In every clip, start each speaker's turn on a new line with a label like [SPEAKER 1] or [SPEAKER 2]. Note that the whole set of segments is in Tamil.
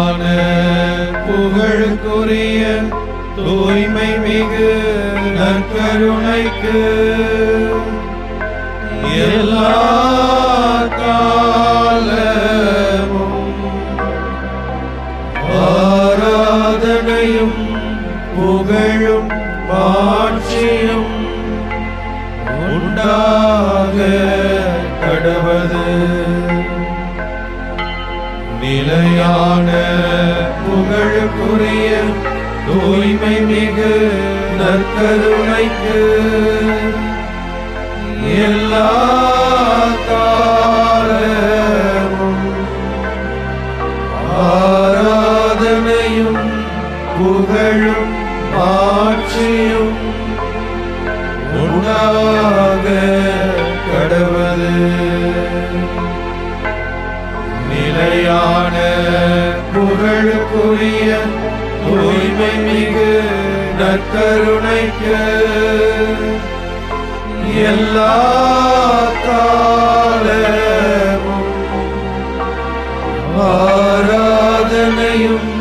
[SPEAKER 1] நிலையான புகழுக்குரிய தூய்மை மிகு நற்கருணைக்கு எல்லா காலமும் ஆராதனையும் புகழும் மாட்சியும் உண்டாக கடவது. நிலையான புகழுக்குரிய தூய்மை மிகு நற்கருணைக்கு எல்லா காலமும் ஆராதனையும் புகழும் ஆட்சியும் உண்டாக கடவது. நிலையான புகழுக்குரிய தூய்மை மிகு நற்கருணைக்கு எல்லா காலமும் ஆராதனையும்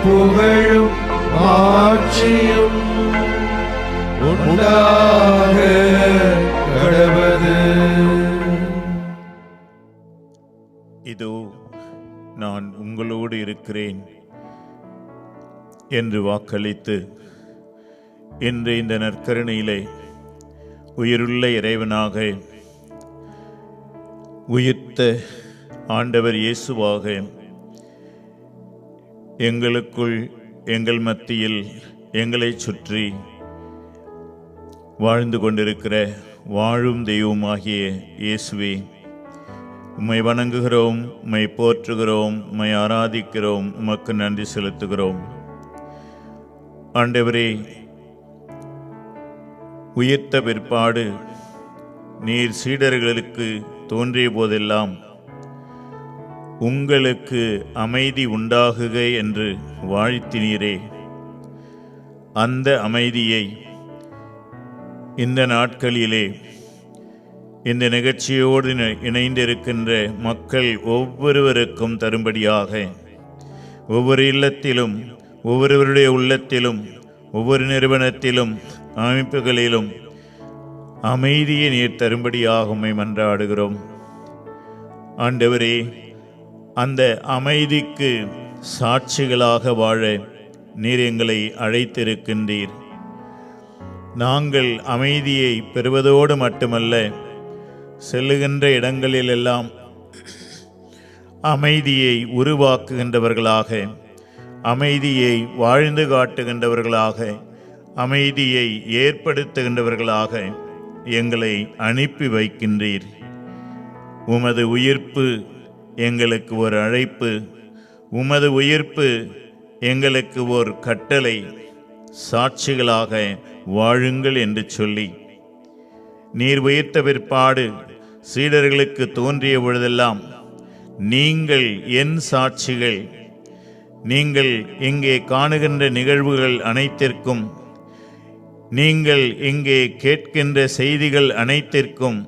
[SPEAKER 1] புகழும் ஆட்சியும் உண்டாக கடவது.
[SPEAKER 2] இதோ நான் உங்களோடு இருக்கிறேன் என்று வாக்களித்து இன்று இந்த நற்கருணையிலே உயிருள்ள இறைவனாக உயிர்த்த ஆண்டவர் இயேசுவாக எங்களுக்குள் எங்கள் மத்தியில் எங்களை சுற்றி வாழ்ந்து கொண்டிருக்கிற வாழும் தெய்வமாகிய இயேசுவே, உம்மை வணங்குகிறோம், உம்மை போற்றுகிறோம், உம்மை ஆராதிக்கிறோம், உமக்கு நன்றி செலுத்துகிறோம். ஆண்டவரே, உயிர்த்த பிற்பாடு நீர் சீடர்களுக்கு தோன்றிய போதெல்லாம் உங்களுக்கு அமைதி உண்டாகுக என்று வாழ்த்தினீரே. அந்த அமைதியை இந்த நாட்களிலே இந்த நிகழ்ச்சியோடு இணைந்திருக்கின்ற மக்கள் ஒவ்வொருவருக்கும் தரும்படியாக ஒவ்வொரு இல்லத்திலும், ஒவ்வொருவருடைய உள்ளத்திலும், ஒவ்வொரு நிறுவனத்திலும், அமைப்புகளிலும் அமைதியை நீர் தரும்படியாக உம்மை மன்றாடுகிறோம். ஆண்டவரே, அந்த அமைதிக்கு சாட்சிகளாக வாழ நீர் எங்களை அழைத்திருக்கின்றீர். நாங்கள் அமைதியை பெறுவதோடு மட்டுமல்ல, செல்லுகின்ற இடங்களிலெல்லாம் அமைதியை உருவாக்குகின்றவர்களாக, அமைதியை வாழ்ந்து காட்டுகின்றவர்களாக, அமைதியை ஏற்படுத்துகின்றவர்களாக எங்களை அனுப்பி வைக்கின்றீர். உமது உயிர்ப்பு எங்களுக்கு ஒரு அழைப்பு, உமது உயிர்ப்பு எங்களுக்கு ஒரு கட்டளை. சாட்சிகளாக வாழுங்கள் என்று சொல்லி நீர் உயிர்த்த பிற்பாடு சீடர்களுக்கு தோன்றிய பொழுதெல்லாம், நீங்கள் என் சாட்சிகள், நீங்கள் இங்கே காணுகின்ற நிகழ்வுகள் அனைத்திற்கும், நீங்கள் இங்கே கேட்கின்ற செய்திகள் அனைத்திற்கும்,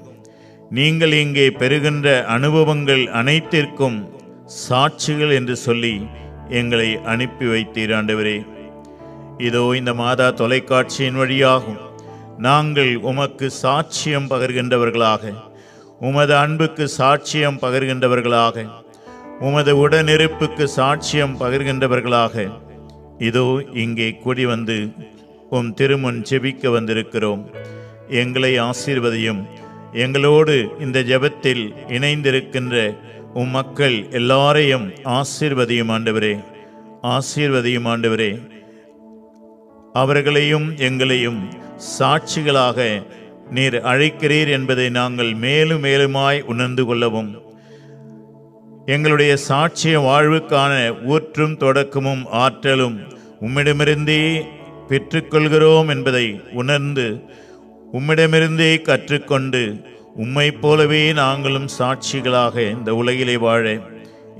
[SPEAKER 2] நீங்கள் இங்கே பெறுகின்ற அனுபவங்கள் அனைத்திற்கும் சாட்சிகள் என்று சொல்லி எங்களை அனுப்பி வைத்தீர். ஆண்டவரே, இதோ இந்த மாதா தொலைக்காட்சியின் வழியாகும் நாங்கள் உமக்கு சாட்சியம் பகர்கின்றவர்களாக, உமது அன்புக்கு சாட்சியம் பகர்கின்றவர்களாக, உமது உடனிருப்புக்கு சாட்சியம் பகர்கின்றவர்களாக இதோ இங்கே கூடி வந்து உம் திருமுன் ஜெபிக்க வந்திருக்கிறோம். எங்களை ஆசீர்வதியும். எங்களோடு இந்த ஜெபத்தில் இணைந்திருக்கின்ற உம் மக்கள் எல்லாரையும் ஆசீர்வதியும் ஆண்டவரே, ஆசீர்வதியும் ஆண்டவரே. அவர்களையும் எங்களையும் சாட்சிகளாக நீர் அழைக்கிறீர் என்பதை நாங்கள் மேலும் மேலுமாய் உணர்ந்து கொள்ளவும், எங்களுடைய சாட்சிய வாழ்வுக்கான ஊற்றும் தொடக்கமும் ஆற்றலும் உம்மிடமிருந்தே பெற்றுக்கொள்கிறோம் என்பதை உணர்ந்து, உம்மிடமிருந்தே கற்றுக்கொண்டு, உம்மை போலவே நாங்களும் சாட்சிகளாக இந்த உலகிலே வாழ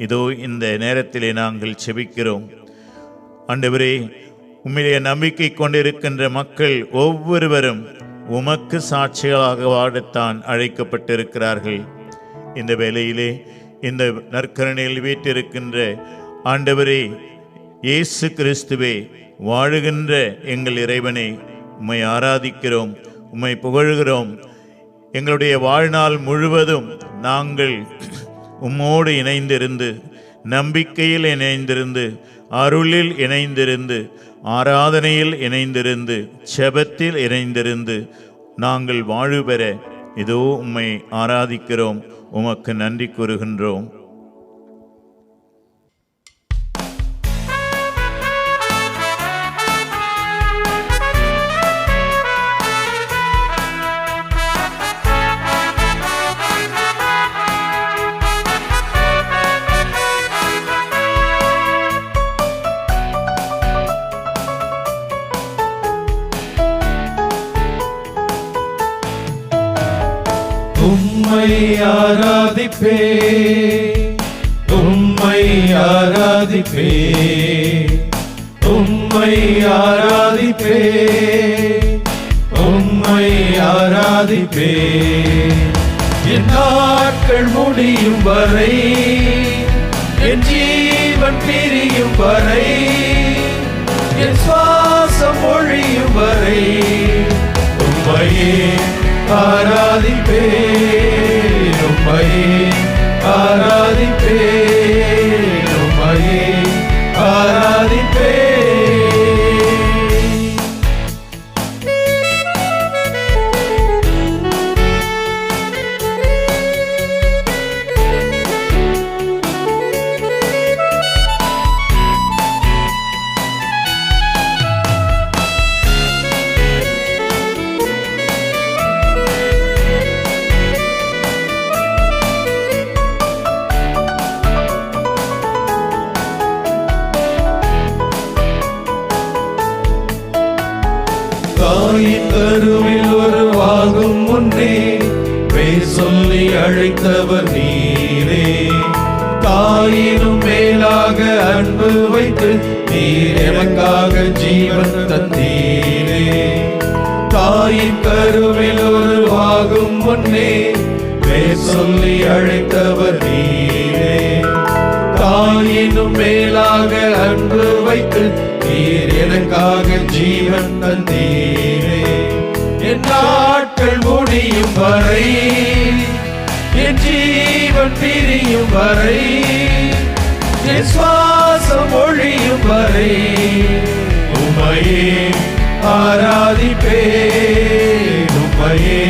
[SPEAKER 2] இதோ இந்த நேரத்திலே நாங்கள் செபிக்கிறோம். ஆண்டவரே, உம்மிலே நம்பிக்கை கொண்டிருக்கின்ற மக்கள் ஒவ்வொருவரும் உமக்கு சாட்சிகளாக வாழத்தான் அழைக்கப்பட்டிருக்கிறார்கள். இந்த வேளையிலே இந்த நற்கருணையில் வீட்டிருக்கின்ற ஆண்டவரே இயேசு கிறிஸ்துவே, வாழுகின்ற எங்கள் இறைவனை உம்மை ஆராதிக்கிறோம், உம்மை புகழ்கிறோம். எங்களுடைய வாழ்நாள் முழுவதும் நாங்கள் உம்மோடு இணைந்திருந்து, நம்பிக்கையில் இணைந்திருந்து, அருளில் இணைந்திருந்து, ஆராதனையில் இணைந்திருந்து, செபத்தில் இணைந்திருந்து நாங்கள் வாழ்வு பெற இதோ உம்மை ஆராதிக்கிறோம், உமக்கு நன்றி கூறுகின்றோம்.
[SPEAKER 1] உம்மை ஆராதிப்பே, உம்மை ஆராதிப்பே, உம்மை ஆராதிப்பே, உம்மை ஆராதிப்பே. என் நாட்கள் முடியும் வரை, என் ஜீவன் பிரியும் வரை, என் சுவாசம் ஒழியும் வரை உம்மையே ஆராதிப்பே, உம்மையே ஆராதிப்பே, உம்மையே ஆராதிப்பே. தாயின் கருவில் உருவாகும் முன்னே பேர் சொல்லி அழைத்தவர் நீரே. தாயினும் மேலாக அன்பு வைத்து நீர் எனக்காக ஜீவன் தந்தீரே. தாயின் கருவில் உருவாகும் முன்னே பேர் சொல்லி அழைத்தவர் நீரே. தாயினும் மேலாக அன்பு வைத்து நீர் எனக்காக ஜீவன் தந்தீரே. என் நாட்கள் முடியும் வரை, என் ஜீவன் பிரியும் வரை, என் சுவாசம் ஒழியும் வரை உம்மையே ஆராதிப்பே, உம்மையே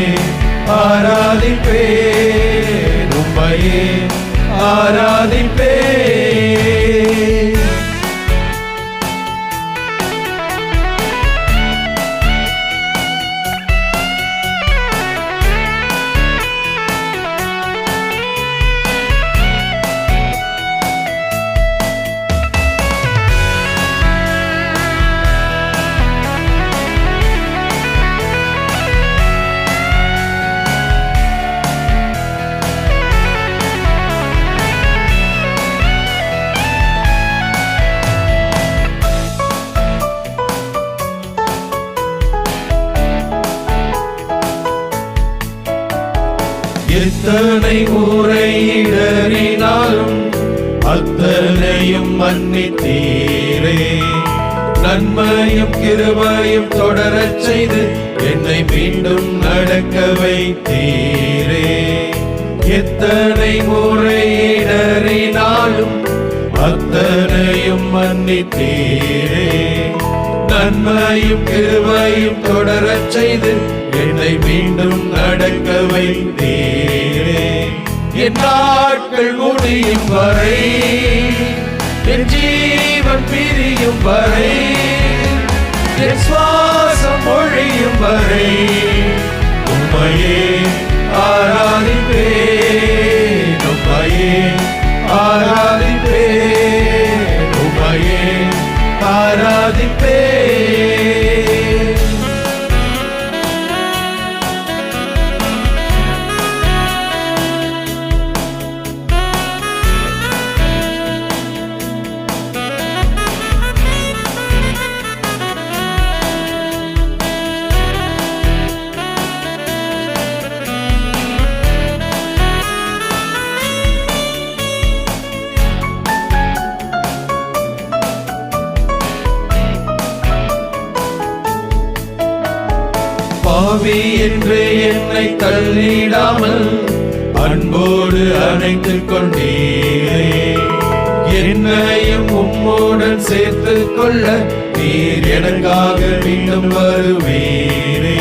[SPEAKER 1] ஆராதிப்பே, உம்மையே ஆராதிப்பே. எத்தனை முறை இடறினாலும் அத்தனையும் மன்னித்தீரே. நன்மையும் கிருபையும் தொடரச் செய்து என்னை மீண்டும் நடக்க வைத்தீரே. எத்தனை முறை இடறினாலும் அத்தனையும் மன்னித்தீரே. நன்மையும் கிருபையும் தொடரச் செய்து என்னை மீண்டும் நடக்க வைத்தீரே. என் நாட்கள் முடியும் வரை, என் ஜீவன் பிரியும் வரை, என் சுவாசம் ஒழியும் வரை உம்மையே ஆராதிப்பே, உம்மையே ஆராதிப்பே, உம்மையே ஆராதிப்பே. பாவி என்று என்னை தள்ளிடாமல் அன்போடு அணைத்துக் கொண்டீரே. என்னையும் உம்மோடன் சேர்த்துக் கொள்ள நீர் எனக்காக மீண்டும் வருவீரே.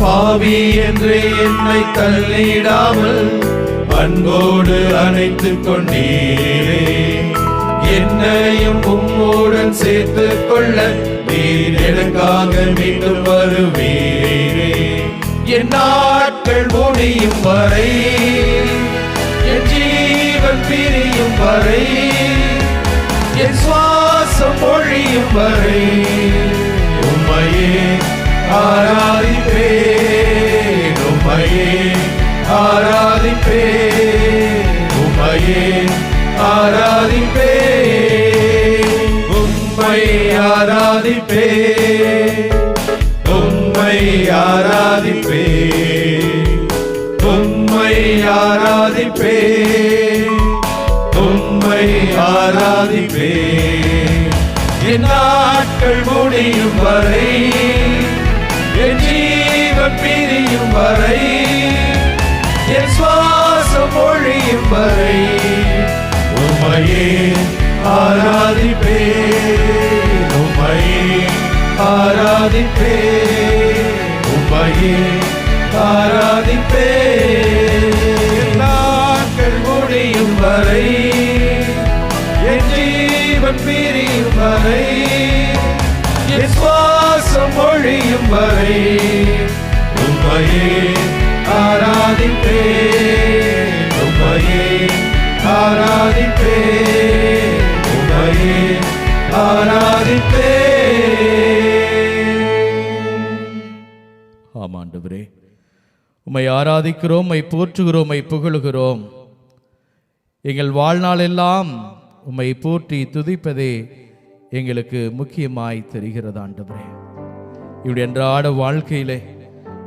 [SPEAKER 1] பாவி என்று என்னை தள்ளிடாமல் அன்போடு அணைத்துக் கொண்டீரே. என்னையும் உம்மோடன் சேர்த்துக் கொள்ள நீர் எனக்காக மீண்டும் வருவீரே. என் நாட்கள் முடியும் வரை, என் ஜீவன் பிரியும் வரை, என் சுவாசம் ஒழியும் வரை உம்மையே ஆராதிப்பேன், உம்மையே ஆராதிப்பேன், உம்மையே ஆராதிப்பேன், உம்மை ஆராதிப்பேன், உம்மை ஆராதிப்பேன், உம்மை ஆராதிப்பேன், உம்மை ஆராதிப்பேன். என் நாட்கள் முடியும் வரை, என் ஜீவன் பிரியும் வரை, என் சுவாசம் ஒழியும் வரை உம்மையே ஆராதிப்பேன், உம்மையே ஆராதிப்பேன், உம்மையே ஆராதிப்பேன். என் நாட்கள் முடியும் வரை, என் ஜீவன் பிரியும் வரை, என் சுவாசம் ஒழியும் வரை உம்மையே ஆராதிப்பேன், உம்மையே ஆராதிப்பேன், உம்மையே ஆராதிப்பேன்.
[SPEAKER 3] ஆமாண்டவரே, உம்மை ஆராதிக்கிறோம், உம்மை போற்றுகிறோம், உம்மை புகழுகிறோம். எங்கள் வாழ்நாள் எல்லாம் உம்மை போற்றி துதிப்பதே எங்களுக்கு முக்கியமாய் தெரிகிறது ஆண்டவரே. இப்படி அன்றாட வாழ்க்கையிலே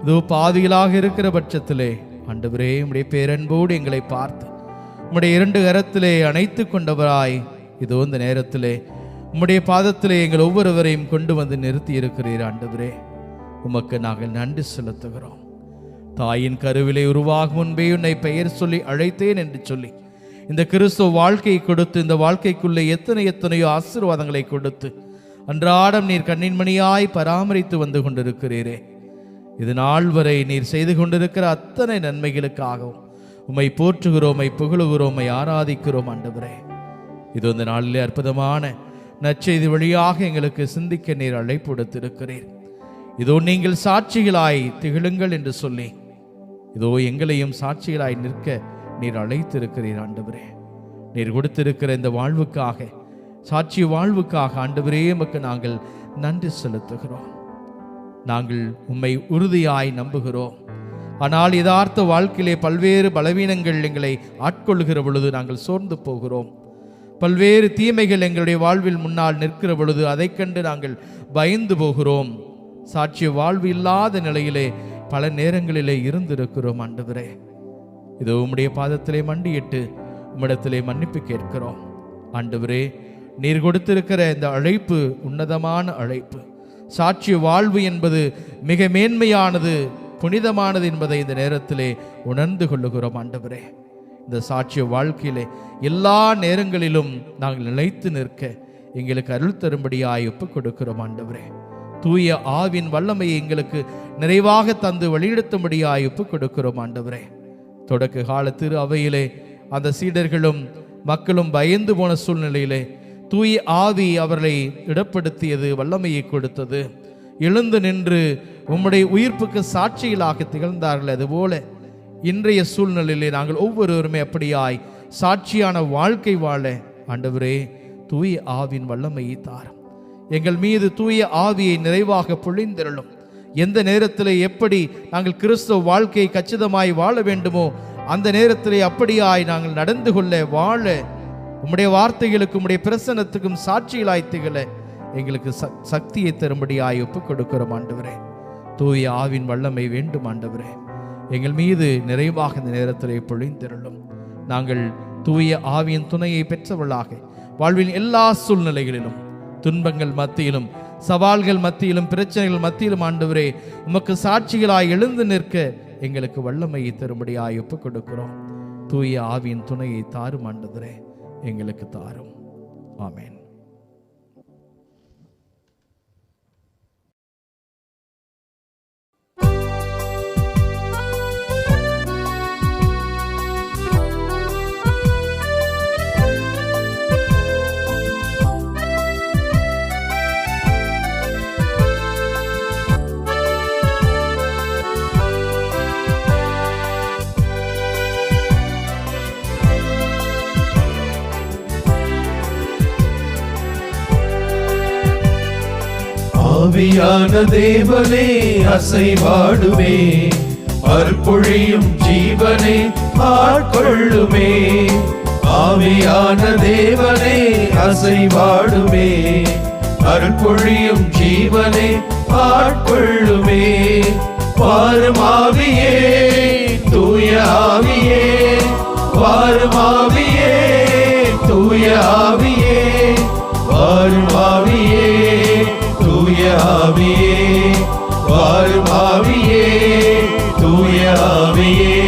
[SPEAKER 3] இதோ பாதிகளாக இருக்கிற பட்சத்திலே ஆண்டவரே, உம்முடைய பேரன்போடு எங்களை பார்த்து உம்முடைய இரண்டு கரத்திலே அணைத்து கொண்டவராய் இதோ இந்த நேரத்திலே உம்முடைய பாதத்திலே எங்கள் ஒவ்வொருவரையும் கொண்டு வந்து நிறுத்தி இருக்கிறீர் ஆண்டவரே. உமக்கு நாங்கள் நன்றி செலுத்துகிறோம். தாயின் கருவிலே உருவாகும் முன்பே உன்னை பெயர் சொல்லி அழைத்தேன் என்று சொல்லி இந்த கிறிஸ்துவ வாழ்க்கையை கொடுத்து, இந்த வாழ்க்கைக்குள்ளே எத்தனையோ ஆசீர்வாதங்களை கொடுத்து அன்றாடம் நீர் கண்ணின்மணியாய் பராமரித்து வந்து கொண்டிருக்கிறீரே. இது நாள் வரை நீர் செய்து கொண்டிருக்கிற அத்தனை நன்மைகளுக்காகவும் உம்மை போற்றுகிறோம், உம்மை புகழுகிறோம், உம்மை ஆராதிக்கிறோம் ஆண்டவரே. இது இந்த நாளிலே அற்புதமான நற்செய்தி வழியாக எங்களுக்கு சிந்திக்க நீர் அழைப்பு கொடுத்திருக்கிறீர். இதோ நீங்கள் சாட்சிகளாய் திகழுங்கள் என்று சொல்லி இதோ எங்களையும் சாட்சிகளாய் நிற்க நீர் அழைத்திருக்கிறீர் ஆண்டவரே. நீர் கொடுத்திருக்கிற இந்த வாழ்வுக்காக, சாட்சி வாழ்வுக்காக ஆண்டவரே உமக்கு நாங்கள் நன்றி செலுத்துகிறோம். நாங்கள் உம்மை உறுதியாய் நம்புகிறோம். ஆனால் யதார்த்த வாழ்க்கையிலே பல்வேறு பலவீனங்கள் எங்களை ஆட்கொள்ளுகிற பொழுது நாங்கள் சோர்ந்து போகிறோம். பல்வேறு தீமைகள் எங்களுடைய வாழ்வில் முன்னால் நிற்கிற பொழுது அதை கண்டு நாங்கள் பயந்து போகிறோம். சாட்சிய வாழ்வு இல்லாத நிலையிலே பல நேரங்களிலே இருந்திருக்கிறோம் ஆண்டவரே. இதோ உம்முடைய பாதத்திலே மண்டியிட்டு உம்மிடத்திலே மன்னிப்பு கேட்கிறோம் ஆண்டவரே. நீர் கொடுத்திருக்கிற இந்த அழைப்பு உன்னதமான அழைப்பு. சாட்சிய வாழ்வு என்பது மிக மேன்மையானது, புனிதமானது என்பதை இந்த நேரத்திலே உணர்ந்து கொள்ளுகிறோம் ஆண்டவரே. இந்த சாட்சிய வாழ்க்கையிலே எல்லா நேரங்களிலும் நாங்கள் நிலைத்து நிற்க எங்களுக்கு அருள் தரும்படியாய் ஒப்புக் கொடுக்கிறோம் ஆண்டவரே. தூய ஆவின் வல்லமையை எங்களுக்கு நிறைவாக தந்து வழிநடத்தும்படியாய் ஒப்புக் கொடுக்கிறோம் ஆண்டவரே. தொடக்க கால திரு அவையிலே அந்த சீடர்களும் மக்களும் பயந்து போன சூழ்நிலையிலே தூய ஆவி அவர்களை இடப்படுத்தியது, வல்லமையை கொடுத்தது. எழுந்து நின்று உம்முடைய உயிர்ப்புக்கு சாட்சிகளாக திகழ்ந்தார்கள். அதுபோல இன்றைய சூழ்நிலையிலே நாங்கள் ஒவ்வொருவருமே அப்படியாய் சாட்சியான வாழ்க்கை வாழ ஆண்டவரே தூய ஆவின் வல்லமையை தாரும். எங்கள் மீது தூய ஆவியை நிறைவாக பொழிந்திரளும். எந்த நேரத்திலே எப்படி நாங்கள் கிறிஸ்துவ வாழ்க்கையை கச்சிதமாய் வாழ வேண்டுமோ அந்த நேரத்திலே அப்படியாய் நாங்கள் நடந்து கொள்ள வாழ உம்முடைய வார்த்தைகளுக்கும் உம்முடைய பிரசன்னத்துக்கும் சாட்சிகளாய் திகழ எங்களுக்கு சக்தியை தரும்படியாய் ஒப்புக் கொடுக்கிறோம் ஆண்டவரே. தூய ஆவின் வல்லமை வேண்டும் ஆண்டவரே. எங்கள் மீது நிறைவாக இந்த நேரத்திலே பொழிந்திரளும். நாங்கள் தூய ஆவியின் துணையை பெற்றவர்களாக வாழ்வின் எல்லா சூழ்நிலைகளிலும் துன்பங்கள் மத்தியிலும் சவால்கள் மத்தியிலும் பிரச்சனைகள் மத்தியிலும் ஆண்டவரே உமக்கு சாட்சிகளாய் எழுந்து நிற்க எங்களுக்கு வல்லமையை தரும்படியாய் ஒப்புக் கொடுக்கிறோம். தூய ஆவியின் துணையை தாரும் ஆண்டவரே, எங்களுக்கு தாரும். ஆமென்.
[SPEAKER 1] ஆவியான தேவனே அசைவாடுமே, அருள்பொழியும் ஜீவனே ஆட்கொள்ளுமே. ஆவியான தேவனே அசைவாடுமே, அருள்பொழியும் ஜீவனே ஆட்கொள்ளுமே. வாரும் ஆவியே, தூய ஆவியே, வாரும் ஆவியே, தூய ஆவியே, வாரும் ஆவியே, தூய ஆவியே, வாரும் ஆவியே, தூய ஆவியே.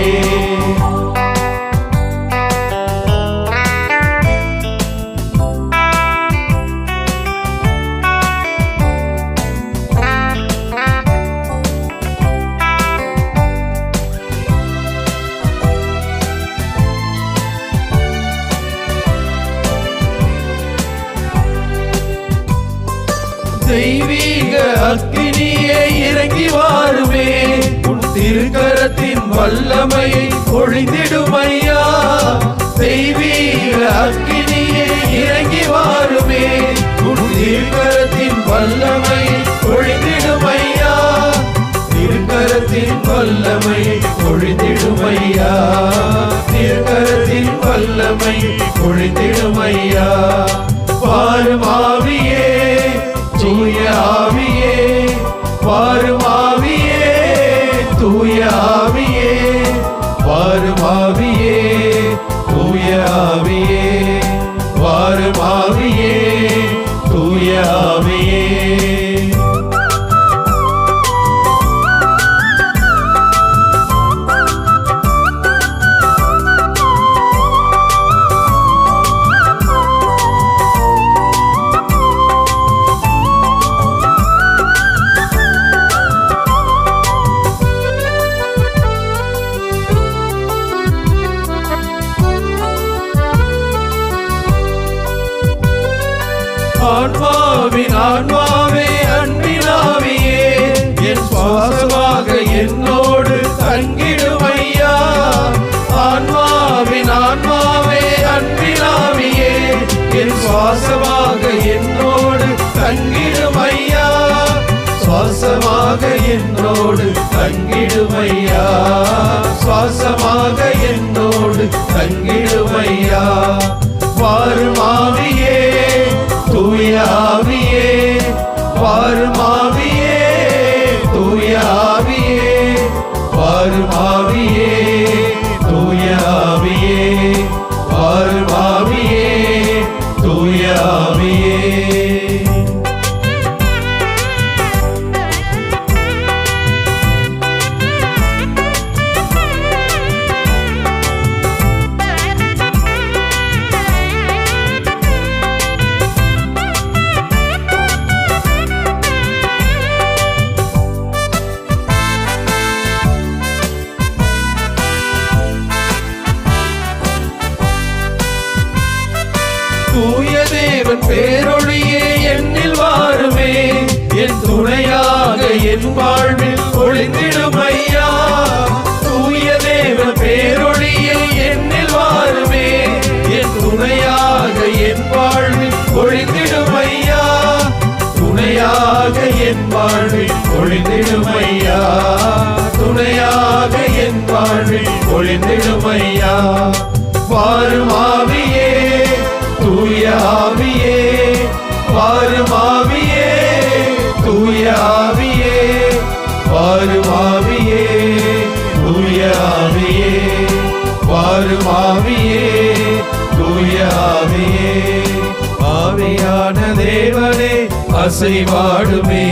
[SPEAKER 1] தெய்வீக அக்கினியே இறங்கி வாருமே, உன் திருக்கரத்தின் வல்லமையை பொழிந்திடுமையா. தெய்வீக அக்கினியே இறங்கி வாருமே, உன் திருக்கரத்தின் வல்லமையை பொழிந்திடுமையா. திருக்கரத்தின் வல்லமையை பொழிந்திடுமையா, திருக்கரத்தின் வல்லமையை பொழிந்திடுமையா. வாரும் ஆவியே, தூய ஆவியே, வாரும் ஆவியே, தூய ஆவியே, வாரும் ஆவியே, தூய ஆவியே, வாரும் ஆவியே, தூய ஆவியே. ஆன்மாவின் ஆன்மாவே, அன்பினாவியே, என் சுவாசமாக என்னோடு தங்கிடுமையா. ஆன்மாவின் ஆன்மாவே, அன்பினாவியே, என் சுவாசமாக என்னோடு தங்கிடுமையா. சுவாசமாக என்னோடு தங்கிடுமையா, சுவாசமாக என்னோடு தங்கிடுமையா. வாரும் ஆவியே, தூய ஆவியே, வாரும் ஆவியே, தூய ஆவியே, வாரும் ஆவியே, தூய ஆவியே, வாரும் ஆவியே, தூய ஆவியே. தூய தேவன் பேரொழியே என்னில் வாருமே, என் துணையாக என் வாழ்வில் ஒளிந்திடுமையா. தூய தேவன் பேரொழியே என்னில் வாருமே, என் துணையாக என் வாழ்வில் ஒளிந்திடுமையா. துணையாக என் வாழ்வில் ஒளிந்திடுமையா, துணையாக என் வாழ்வில் ஒளிந்திடுமையா. வாரும் ஆவியே, தூய ஆவியே, வாரும் ஆவியே, தூய ஆவியே, வாரும் ஆவியே, தூய ஆவியே, வாரும் ஆவியே, தூய ஆவியே. ஆவியான தேவனே அசைவாடுமே.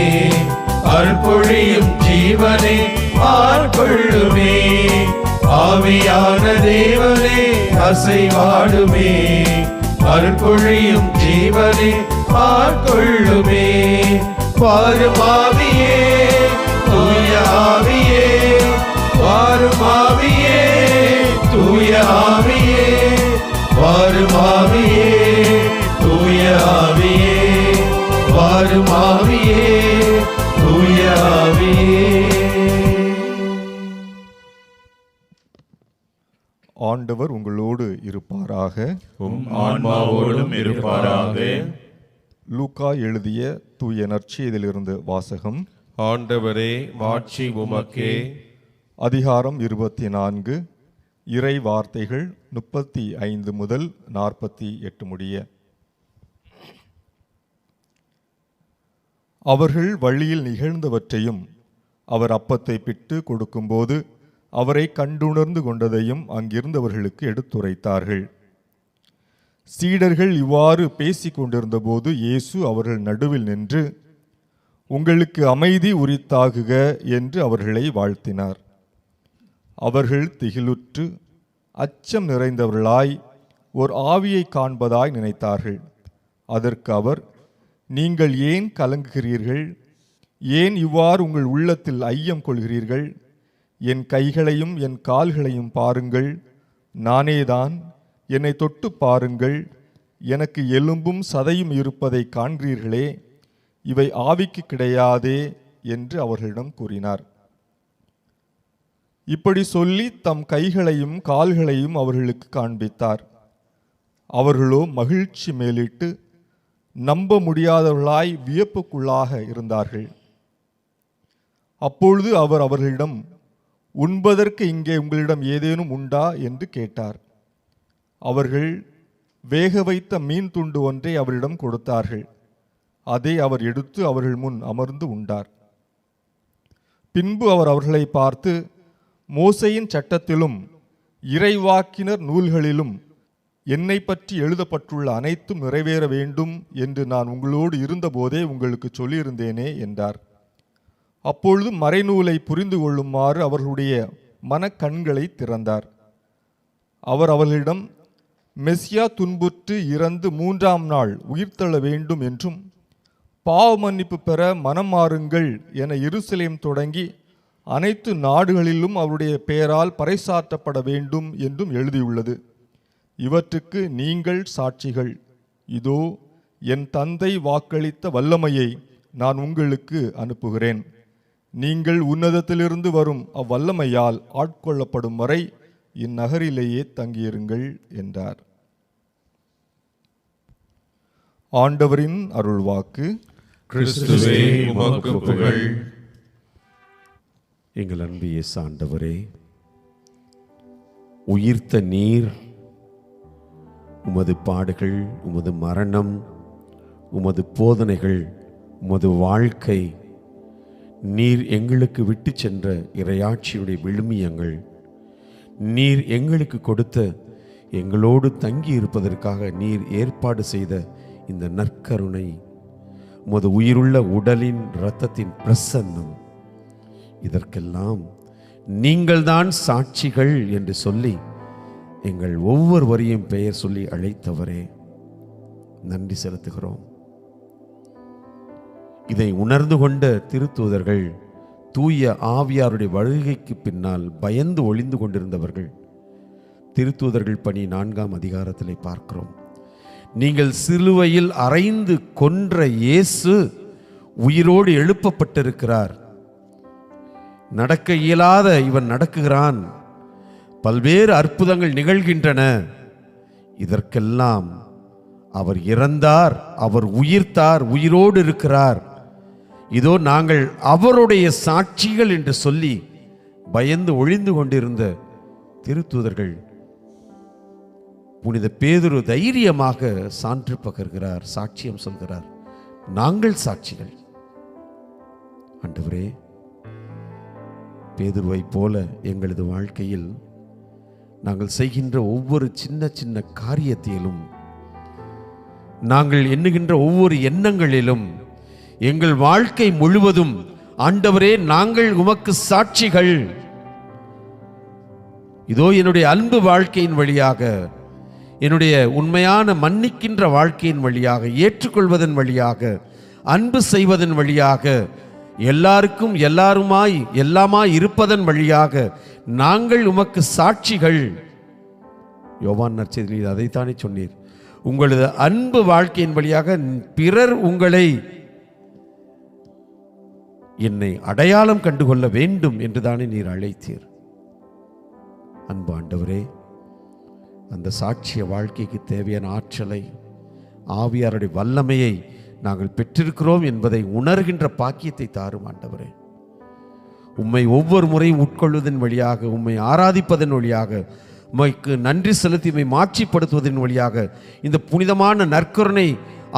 [SPEAKER 1] அருள்பொழியும் ஜீவனே ஆட்கொள்ளுமே. ஆவியான தேவனே அசைவாடுமே. அருள்பொழியும் ஜீவனே ஆட்கொள்ளுமே. வாரும் ஆவியே, தூய ஆவியே, வாரும் ஆவியே, தூய ஆவியே, வாரும் ஆவியே, தூய ஆவியே, வாரும் ஆவியே, தூய ஆவியே.
[SPEAKER 4] ஆண்டவர் உங்களோடு இருப்பாராக.
[SPEAKER 2] உம் ஆன்மாவோடும் இருப்பாராக.
[SPEAKER 4] லூக்கா எழுதிய தூய நற்செய்தியிலிருந்து வாசகம்.
[SPEAKER 1] ஆண்டவரே, மாட்சி உமக்கே.
[SPEAKER 4] அதிகாரம் 24, இறை வார்த்தைகள் 35 முதல் 48 முடிய. அவர்கள் வழியில் நிகழ்ந்தவற்றையும் அவர் அப்பத்தை பிட்டு கொடுக்கும்போது அவரை கண்டுணர்ந்து கொண்டதையும் அங்கிருந்தவர்களுக்கு எடுத்துரைத்தார்கள். சீடர்கள் இவ்வாறு பேசிக் கொண்டிருந்தபோது இயேசு அவர்கள் நடுவில் நின்று, உங்களுக்கு அமைதி உரித்தாகுக என்று அவர்களை வாழ்த்தினார். அவர்கள் திகிலுற்று அச்சம் நிறைந்தவர்களாய் ஓர் ஆவியை காண்பதாய் நினைத்தார்கள். அதற்கு அவர், நீங்கள் ஏன் கலங்குகிறீர்கள்? ஏன் இவ்வாறு உங்கள் உள்ளத்தில் ஐயம் கொள்கிறீர்கள்? என் கைகளையும் என் கால்களையும் பாருங்கள், நானேதான். என்னை தொட்டு பாருங்கள், எனக்கு எலும்பும் சதையும் இருப்பதை காண்கிறீர்களே, இவை ஆவிக்கு கிடையாதே என்று அவர்களிடம் கூறினார். இப்படி சொல்லி தம் கைகளையும் கால்களையும் அவர்களுக்கு காண்பித்தார். அவர்களோ மகிழ்ச்சி மேலிட்டு நம்ப முடியாதவர்களாய் வியப்புக்குள்ளாக இருந்தார்கள். அப்பொழுது அவர் அவர்களிடம், உண்பதற்கு இங்கே உங்களிடம் ஏதேனும் உண்டா என்று கேட்டார். அவர்கள் வேக வைத்த மீன் துண்டு ஒன்றை அவரிடம் கொடுத்தார்கள். அதை அவர் எடுத்து அவர்கள் முன் அமர்ந்து உண்டார். பின்பு அவர் அவர்களை பார்த்து, மோசேயின் சட்டத்திலும் இறைவாக்கினர் நூல்களிலும் என்னை பற்றி எழுதப்பட்டுள்ள அனைத்தும் நிறைவேற வேண்டும் என்று நான் உங்களோடு இருந்தபோதே உங்களுக்கு சொல்லியிருந்தேனே என்றார். அப்பொழுது மறைநூலை புரிந்து கொள்ளுமாறு அவர்களுடைய மனக்கண்களை திறந்தார். அவர் அவர்களிடம், மெசியா துன்புற்று இறந்து 3ஆம் நாள் உயிர்த்தெழ வேண்டும் என்றும், பாவ மன்னிப்பு பெற மனம் மாறுங்கள் என எருசலேம் தொடங்கி அனைத்து நாடுகளிலும் அவருடைய பெயரால் பறைசாற்றப்பட வேண்டும் என்றும் எழுதியுள்ளது. இவற்றுக்கு நீங்கள் சாட்சிகள். இதோ என் தந்தை வாக்களித்த வல்லமையை நான் உங்களுக்கு அனுப்புகிறேன். நீங்கள் உன்னதத்திலிருந்து வரும் அவ்வல்லமையால் ஆட்கொள்ளப்படும் வரை இந்நகரிலேயே தங்கியிருங்கள் என்றார். ஆண்டவரின் அருள்வாக்கு.
[SPEAKER 1] கிறிஸ்துவே, உமக்கு புகழ்.
[SPEAKER 5] எங்கள் அன்பு இயேசு ஆண்டவரே, உயிர்த்த நீர், உமது பாடுகள், உமது மரணம், உமது போதனைகள், உமது வாழ்க்கை, நீர் எங்களுக்கு விட்டு சென்ற இறையாட்சியுடைய விழுமியங்கள், நீர் எங்களுக்கு கொடுத்த எங்களோடு தங்கி இருப்பதற்காக நீர் ஏற்பாடு செய்த இந்த நற்கருணை, உமது உயிருள்ள உடலின் இரத்தத்தின் பிரசன்னம், இதற்கெல்லாம் நீங்கள்தான் சாட்சிகள் என்று சொல்லி எங்கள் ஒவ்வொருவரையும் பெயர் சொல்லி அழைத்தவரே, நன்றி செலுத்துகிறோம். இதை உணர்ந்து கொண்ட திருத்தூதர்கள் தூய ஆவியாருடைய வருகைக்கு பின்னால் பயந்து ஒளிந்து கொண்டிருந்தவர்கள். திருத்தூதர்கள் பணி 4ஆம் அதிகாரத்திலே பார்க்கிறோம். நீங்கள் சிலுவையில் அறைந்து கொன்ற இயேசு உயிரோடு எழுப்பப்பட்டிருக்கிறார். நடக்க இயலாத இவன் நடக்குகிறான். பல்வேறு அற்புதங்கள் நிகழ்கின்றன. இதற்கெல்லாம் அவர் இறந்தார், அவர் உயிர்த்தார், உயிரோடு இருக்கிறார். இதோ நாங்கள் அவருடைய சாட்சிகள் என்று சொல்லி பயந்து ஒளிந்து கொண்டிருந்த திருத்தூதர்கள் புனித பேதுரு தைரியமாக சான்று பகர்கிறார், சாட்சியம் சொல்கிறார். நாங்கள் சாட்சிகள். ஆண்டவரே, பேதுருவை போல எங்களது வாழ்க்கையில் நாங்கள் செய்கின்ற ஒவ்வொரு சின்ன சின்ன காரியத்திலும், நாங்கள் எண்ணுகின்ற ஒவ்வொரு எண்ணங்களிலும் எங்கள் வாழ்க்கை முழுவதும் ஆண்டவரே நாங்கள் உமக்கு சாட்சிகள். இதோ என்னுடைய அன்பு வாழ்க்கையின் வழியாக, என்னுடைய உண்மையான மன்னிக்கின்ற வாழ்க்கையின் வழியாக, ஏற்றுக்கொள்வதன் வழியாக, அன்பு செய்வதன் வழியாக, எல்லாருக்கும் எல்லாமாய் இருப்பதன் வழியாக நாங்கள் உமக்கு சாட்சிகள். யோவான் நற்செய்தியில் அதைத்தானே சொன்னீர். உங்களது அன்பு வாழ்க்கையின் வழியாக பிறர் உங்களை என்னை அடையாளம் கண்டுகொள்ள வேண்டும் என்றுதானே நீர் அழைத்தீர். அன்பு ஆண்டவரே, அந்த சாட்சிய வாழ்க்கைக்கு தேவையான ஆற்றலை, ஆவியாருடைய வல்லமையை நாங்கள் பெற்றிருக்கிறோம் என்பதை உணர்கின்ற பாக்கியத்தை தாரும் ஆண்டவரே. உம்மை ஒவ்வொரு முறையும் உட்கொள்வதன் வழியாக, உம்மை ஆராதிப்பதன் வழியாக, உம்மைக்கு நன்றி செலுத்தி உம்மை மாட்சிப்படுத்துவதன் வழியாக, இந்த புனிதமான நற்கருணை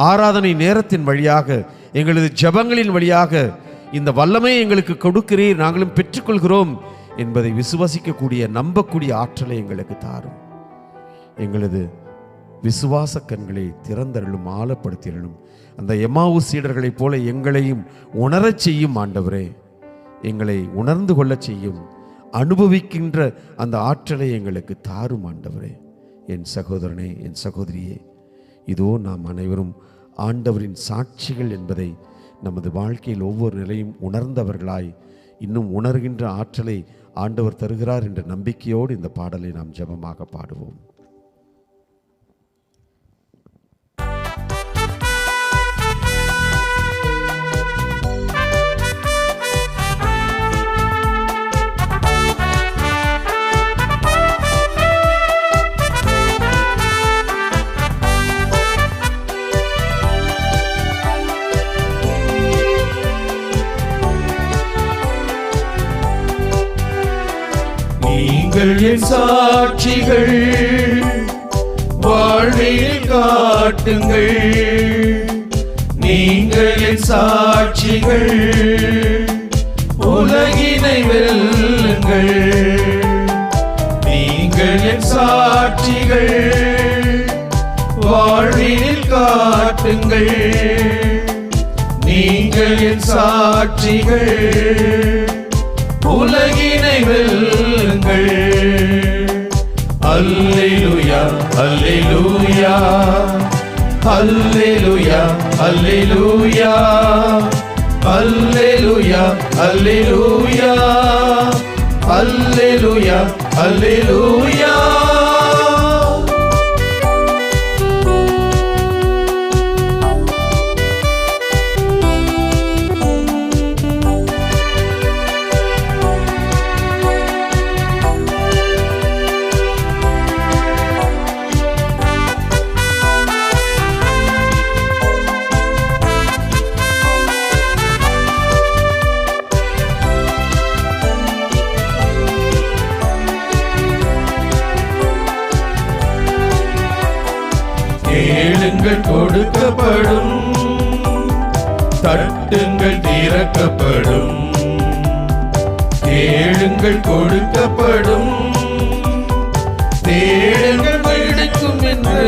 [SPEAKER 5] ஆராதனை நேரத்தின் வழியாக, எங்களது ஜெபங்களின் வழியாக இந்த வல்லமையை எங்களுக்கு கொடுக்கிறீர், நாங்களும் பெற்றுக்கொள்கிறோம் என்பதை விசுவாசிக்கக்கூடிய, நம்பக்கூடிய ஆற்றலை எங்களுக்கு தாரும். எங்களது விசுவாச கண்களை திறந்தருளும், ஆழப்படுத்தியருளும். அந்த எம்மாவு சீடர்களைப் போல எங்களையும் உணரச் செய்யும் ஆண்டவரே. எங்களை உணர்ந்து கொள்ளச் செய்யும், அனுபவிக்கின்ற அந்த ஆற்றலை எங்களுக்கு தாரும் ஆண்டவரே. என் சகோதரனே, என் சகோதரியே, இதோ நாம் அனைவரும் ஆண்டவரின் சாட்சிகள் என்பதை நமது வாழ்க்கையில் ஒவ்வொரு நிலையும் உணர்ந்தவர்களாய் இன்னும் உணர்கின்ற ஆற்றலை ஆண்டவர் தருகிறார் என்ற நம்பிக்கையோடு இந்த பாடலை நாம் ஜெபமாக பாடுவோம்.
[SPEAKER 1] நீங்கள் என் சாட்சிகள், வாழ்வில் காட்டுங்கள். நீங்கள் என் சாட்சிகள், உலகினை வெல்லுங்கள். நீங்கள் என் சாட்சிகள், வாழ்வில் காட்டுங்கள். நீங்கள் என் சாட்சிகள், உலகினை வெல்லுங்கள். அல்லேலூயா, அல்லேலூயா, அல்லேலூயா, அல்லேலூயா, அல்லேலூயா, அல்லேலூயா, அல்லேலூயா, அல்லேலூயா. கேளுங்கள் கொடுக்கப்படும், தட்டுங்கள் திறக்கப்படும். கேளுங்கள் கொடுக்கப்படும், தேடுங்கள் கிடைக்கும் என்று,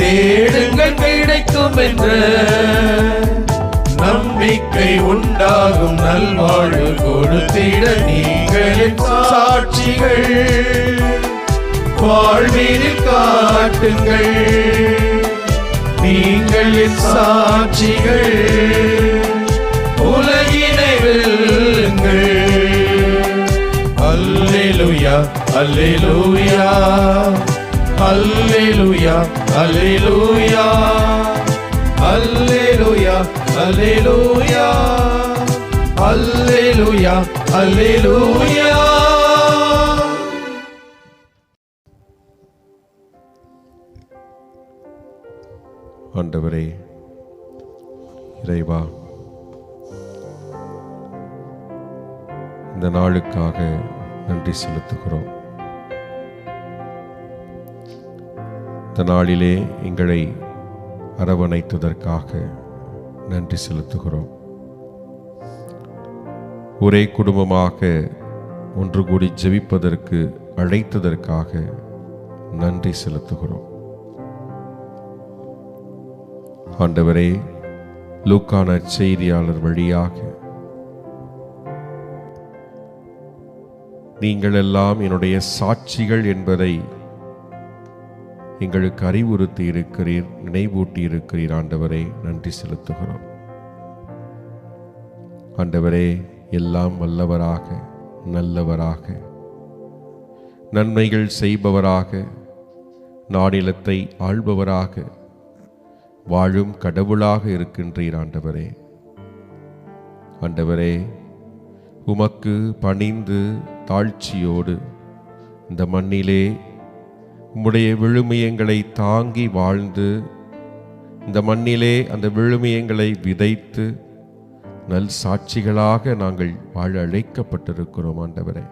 [SPEAKER 1] தேடுங்கள் கிடைக்கும் என்று நம்பிக்கை உண்டாகும். நல்வாழ்வு கொடுத்திட நீங்கள் என் சாட்சிகள், வாழ்வில் காட்டுங்கள். நீங்கள் என் சாட்சிகள், உலகினை வெல்லுங்கள். அல்லேலூயா, அல்லேலூயா, அல்லேலூயா, அல்லேலூயா, அல்லேலூயா, அல்லேலூயா, அல்லேலூயா, அல்லேலூயா. ஆண்டவரே, இறைவா, இந்த நாளுக்காக நன்றி செலுத்துகிறோம். இந்த நாளிலே எங்களை அரவணைத்ததற்காக நன்றி செலுத்துகிறோம். ஒரே குடும்பமாக ஒன்று கூடி ஜெபிப்பதற்கு அழைத்ததற்காக நன்றி செலுத்துகிறோம். ஆண்டவரே, லூக்கா நற்செய்தியாளர் வழியாக நீங்கள் எல்லாம் என்னுடைய சாட்சிகள் என்பதை எங்களுக்கு அறிவுறுத்தி இருக்கிறீர், நினைவூட்டி இருக்கிறீர். ஆண்டவரே, நன்றி செலுத்துகிறோம். ஆண்டவரே, எல்லாம் வல்லவராக, நல்லவராக, நன்மைகள் செய்பவராக, நானிலத்தை ஆள்பவராக, வாழும் கடவுளாக இருக்கின்றீர். ஆண்டவரே, ஆண்டவரே, உமக்கு பணிந்து தாழ்ச்சியோடு இந்த மண்ணிலே உம்முடைய விழுமியங்களை தாங்கி வாழ்ந்து, இந்த மண்ணிலே அந்த விழுமியங்களை விதைத்து நல் சாட்சிகளாக நாங்கள் வாழ அழைக்கப்பட்டிருக்கிறோம். ஆண்டவரே,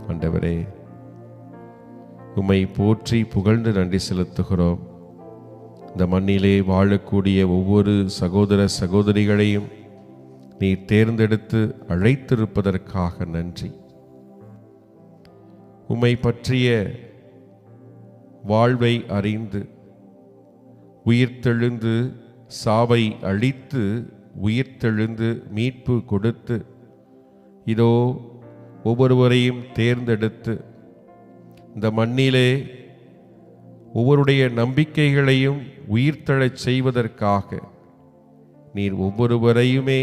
[SPEAKER 1] ஆண்டவரே, உம்மை போற்றி புகழ்ந்து நன்றி செலுத்துகிறோம். இந்த மண்ணிலே வாழக்கூடிய ஒவ்வொரு சகோதர சகோதரிகளையும் நீ தேர்ந்தெடுத்து அழைத்திருப்பதற்காக நன்றி. உம்மை பற்றிய வாழ்வை அறிந்து உயிர்த்தெழுந்து சாவை அழித்து உயிர்த்தெழுந்து மீட்பு கொடுத்து இதோ ஒவ்வொருவரையும் தேர்ந்தெடுத்து இந்த மண்ணிலே ஒவ்வொருடைய நம்பிக்கைகளையும் உயிர்த்தெழச் செய்வதற்காக நீர் ஒவ்வொருவரையுமே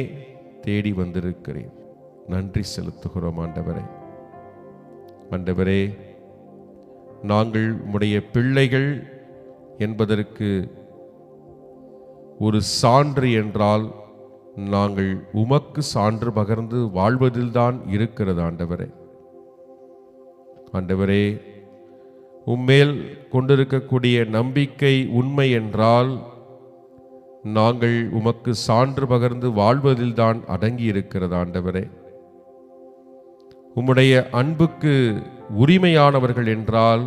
[SPEAKER 1] தேடி வந்திருக்கிறீர். நன்றி செலுத்துகிறோம். ஆண்டவரே, ஆண்டவரே, நாங்கள் உம்முடைய பிள்ளைகள் என்பதற்கு ஒரு சான்று என்றால் நாங்கள் உமக்கு சான்று பகர்ந்து வாழ்வதில்தான் இருக்கிறது. ஆண்டவரே, ஆண்டவரே, உம்மேல் கொண்டிருக்கக்கூடிய நம்பிக்கை உண்மை என்றால் நாங்கள் உமக்கு சான்று பகர்ந்து வாழ்வதில்தான் அடங்கி இருக்கிறது. ஆண்டவரே, உம்முடைய அன்புக்கு உரிமையானவர்கள் என்றால்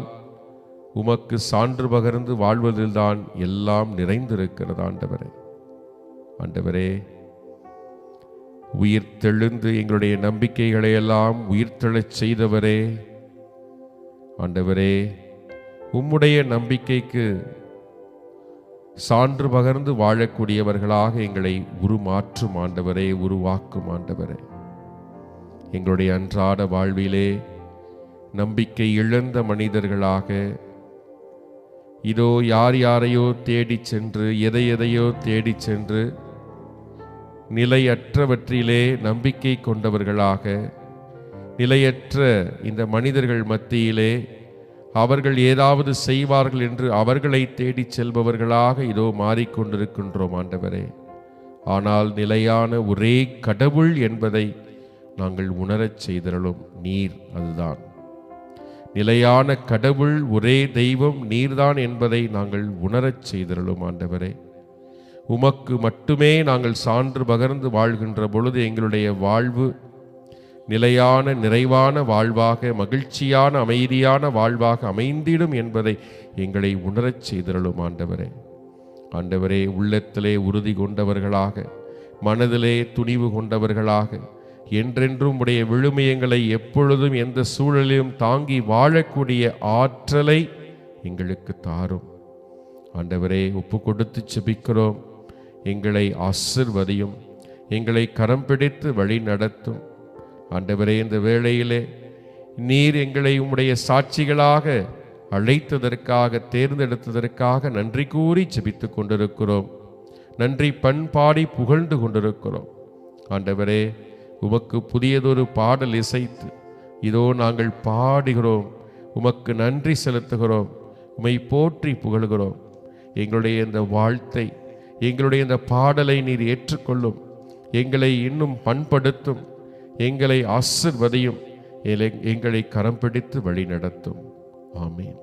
[SPEAKER 1] உமக்கு சான்று பகர்ந்து வாழ்வதில்தான் எல்லாம் நிறைந்திருக்கிறது. ஆண்டவரே, ஆண்டவரே, உயிர்த்தெழுந்து எங்களுடைய நம்பிக்கைகளை எல்லாம் உயிர்த்தெழச் செய்தவரே, ஆண்டவரே, உம்முடைய நம்பிக்கைக்கு சான்று பகர்ந்து வாழக்கூடியவர்களாக எங்களை உருமாற்றும். ஆண்டவரே, உருவாக்கும். ஆண்டவரே, எங்களுடைய அன்றாட வாழ்விலே நம்பிக்கை இழந்த மனிதர்களாக இதோ யார் யாரையோ தேடி சென்று எதையோ தேடி சென்று நிலையற்றவற்றிலே நம்பிக்கை கொண்டவர்களாக, நிலையற்ற இந்த மனிதர்கள் மத்தியிலே அவர்கள் ஏதாவது செய்வார்கள் என்று அவர்களை தேடி செல்பவர்களாக இதோ மாறிக்கொண்டிருக்கின்றோம். ஆண்டவரே, ஆனால் நிலையான ஒரே கடவுள் என்பதை நாங்கள் உணரச் செய்தருளும். நீர் அதுதான் நிலையான கடவுள், ஒரே தெய்வம் நீர்தான் என்பதை நாங்கள் உணரச் செய்தருளும். ஆண்டவரே, உமக்கு மட்டுமே நாங்கள் சான்று பகர்ந்து வாழ்கின்ற பொழுது எங்களுடைய வாழ்வு நிலையான நிறைவான வாழ்வாக, மகிழ்ச்சியான அமைதியான வாழ்வாக அமைந்திடும் என்பதை எங்களை உணரச் செய்தருளும். ஆண்டவரே, ஆண்டவரே, உள்ளத்திலே உறுதி கொண்டவர்களாக, மனதிலே துணிவு கொண்டவர்களாக, என்றென்றும் உடைய விழுமியங்களை எப்பொழுதும் எந்த சூழலிலும் தாங்கி வாழக்கூடிய ஆற்றலை எங்களுக்கு தாரும். ஆண்டவரே, ஒப்பு கொடுத்து செபிக்கிறோம். எங்களை ஆசிர்வதியும், எங்களை கரம் பிடித்து வழி நடத்தும். ஆண்டவரே, இந்த வேளையிலே நீர் எங்களை உம்முடைய சாட்சிகளாக அழைத்ததற்காக, தேர்ந்தெடுத்ததற்காக நன்றி கூறி ஜெபித்து கொண்டிருக்கிறோம். நன்றி பண்பாடி புகழ்ந்து கொண்டிருக்கிறோம். ஆண்டவரே, உமக்கு புதியதொரு பாடல் இசைத்து இதோ நாங்கள் பாடுகிறோம். உமக்கு நன்றி செலுத்துகிறோம். உம்மை போற்றி புகழ்கிறோம். எங்களுடைய இந்த வாழ்த்தை, எங்களுடைய இந்த பாடலை நீர் ஏற்றுக்கொள்ளும். எங்களை இன்னும் பண்படுத்தும், எங்களை ஆசிர்வதியும், எங்களை கரம் பிடித்து வழி நடத்தும். ஆமீன்.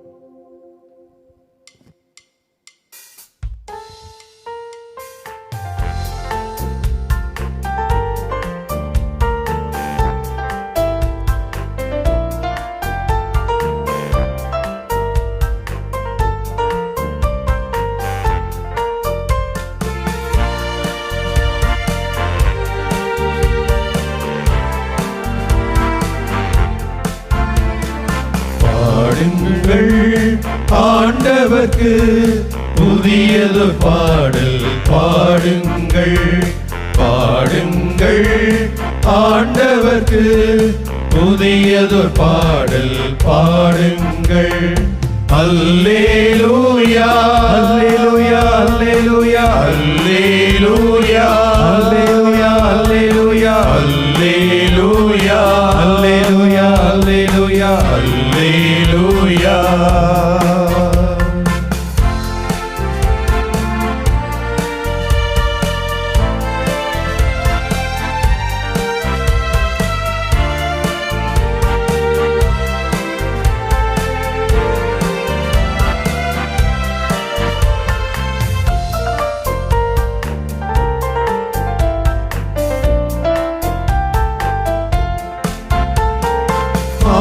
[SPEAKER 2] ஆண்டவர்க்கு புதியது பாடல் பாடு பாடுங்கள் பாடுங்கள் ஆண்டவர்க்கு புதியதொரு பாடல் பாடுங்கள். அல்லேலூயா அல்லேலூயா அல்லேலூயா அல்லேலூயா அல்லேலூயா அல்லேலூயா அல்லேலூயா அல்லேலூயா அல்லேலூயா அல்லேலூயா.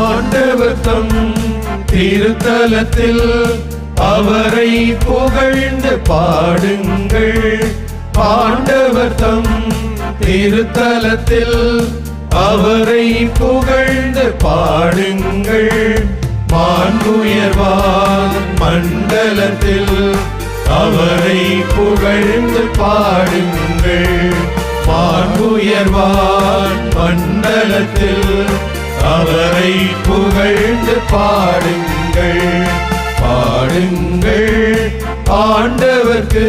[SPEAKER 2] ஆண்டவர் தம் திருத்தலத்தில் அவரை புகழ்ந்து பாடுங்கள். ஆண்டவர் தம் திருத்தலத்தில் அவரை புகழ்ந்து பாடுங்கள். மாண்புயர்வான் மண்டலத்தில் அவரை புகழ்ந்து பாடுங்கள். மாண்புயர்வான் மண்டலத்தில் அவரை புகழ்ந்து பாடுங்கள். பாடுங்கள் ஆண்டவர்க்கு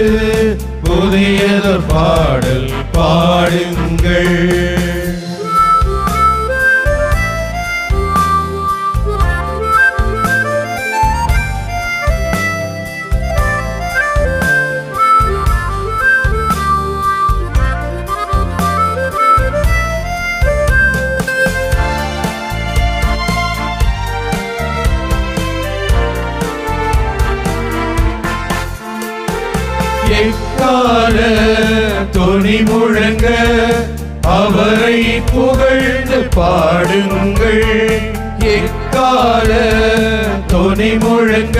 [SPEAKER 2] புதியதொரு பாடல் பாடுங்கள். எக்கால தொனி முழங்க அவரை புகழ்ந்து பாடுங்கள். எக்கால தொனி முழங்க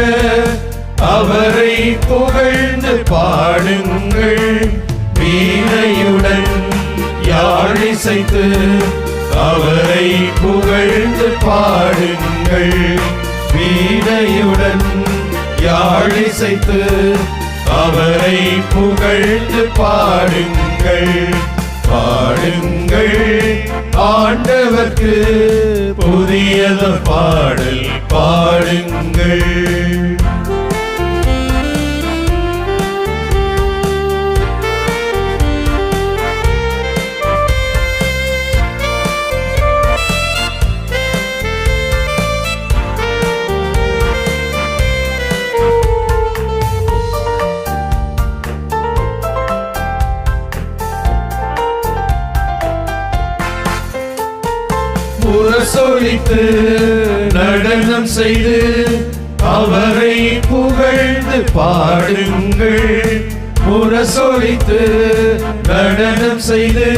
[SPEAKER 2] அவரை புகழ்ந்து பாடுங்கள். வீணையுடன் யாழிசைத்து அவரை புகழ்ந்து பாடுங்கள். வீணையுடன் யாழிசைத்து அவரை புகழ்ந்து பாடுங்கள். பாடுங்கள் ஆண்டவர்க்கு புதியதொரு பாடல் பாடுங்கள். முரசொலித்து நடனம் செய்து அவரை புகழ்ந்து பாடுங்கள். முரசொலித்து நடனம் செய்து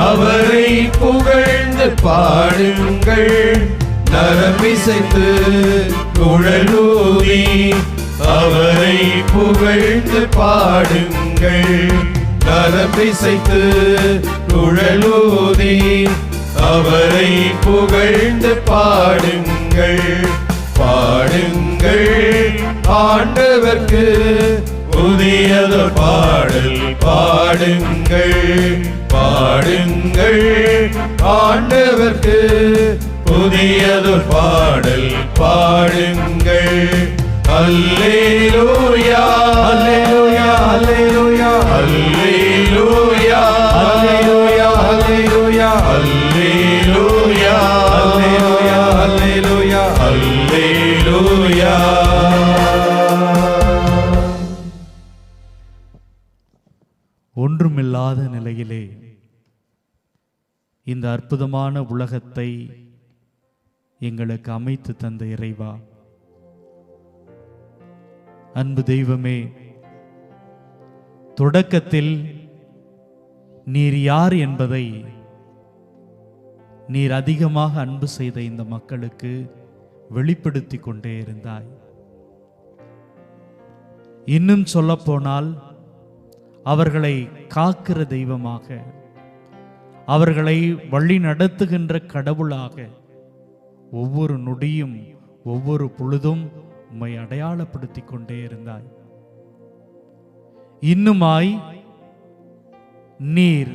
[SPEAKER 2] அவரை புகழ்ந்து பாடுங்கள். நரம்பிசைத்து குழலூதி அவரை புகழ்ந்து பாடுங்கள். நரம்பிசைத்து குழலூதி அவரை புகழ்ந்து பாடுங்கள். பாடுங்கள் ஆண்டவர்க்கு புதியதொரு பாடல் பாடுங்கள். பாடுங்கள் ஆண்டவர்க்கு புதியதொரு பாடல் பாடுங்கள். அல்லேலூயா அல்லேலூயா அல்லேலூயா அல்லேலூயா அல்லேலூயா அல்லேலூயா அல்லேலூயா அல்லேலூயா அல்லேலூயா.
[SPEAKER 3] ஒன்றுமில்லாத நிலையிலே இந்த அற்புதமான உலகத்தை எங்களுக்கு அமைத்து தந்த இறைவா, அன்பு தெய்வமே, தொடக்கத்தில் நீர் யார் என்பதை நீர் அதிகமாக அன்பு செய்த இந்த மக்களுக்கு வெளிப்படுத்தி கொண்டே இருந்தாய். இன்னும் சொல்லப்போனால் அவர்களை காக்கிற தெய்வமாக, அவர்களை வழி நடத்துகின்ற கடவுளாக ஒவ்வொரு நொடியும் ஒவ்வொரு பொழுதும் உம்மை அடையாளப்படுத்தி கொண்டே இருந்தாய். இன்னுமாய் நீர்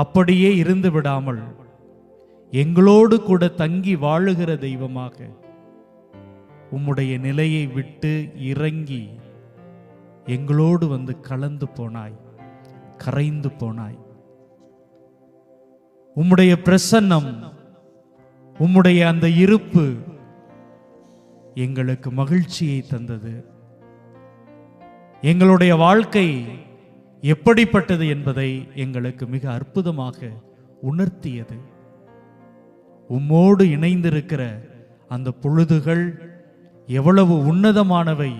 [SPEAKER 3] அப்படியே இருந்து விடாமல் எங்களோடு கூட தங்கி வாழுகிற தெய்வமாக உம்முடைய நிலையை விட்டு இறங்கி எங்களோடு வந்து கலந்து போனாய், கரைந்து போனாய். உம்முடைய பிரசன்னம், உம்முடைய அந்த இருப்பு எங்களுக்கு மகிழ்ச்சியை தந்தது. எங்களுடைய வாழ்க்கை எப்படிப்பட்டது என்பதை எங்களுக்கு மிக அற்புதமாக உணர்த்தியது. உம்மோடு இணைந்திருக்கிற அந்த பொழுதுகள் எவ்வளவு உன்னதமானவை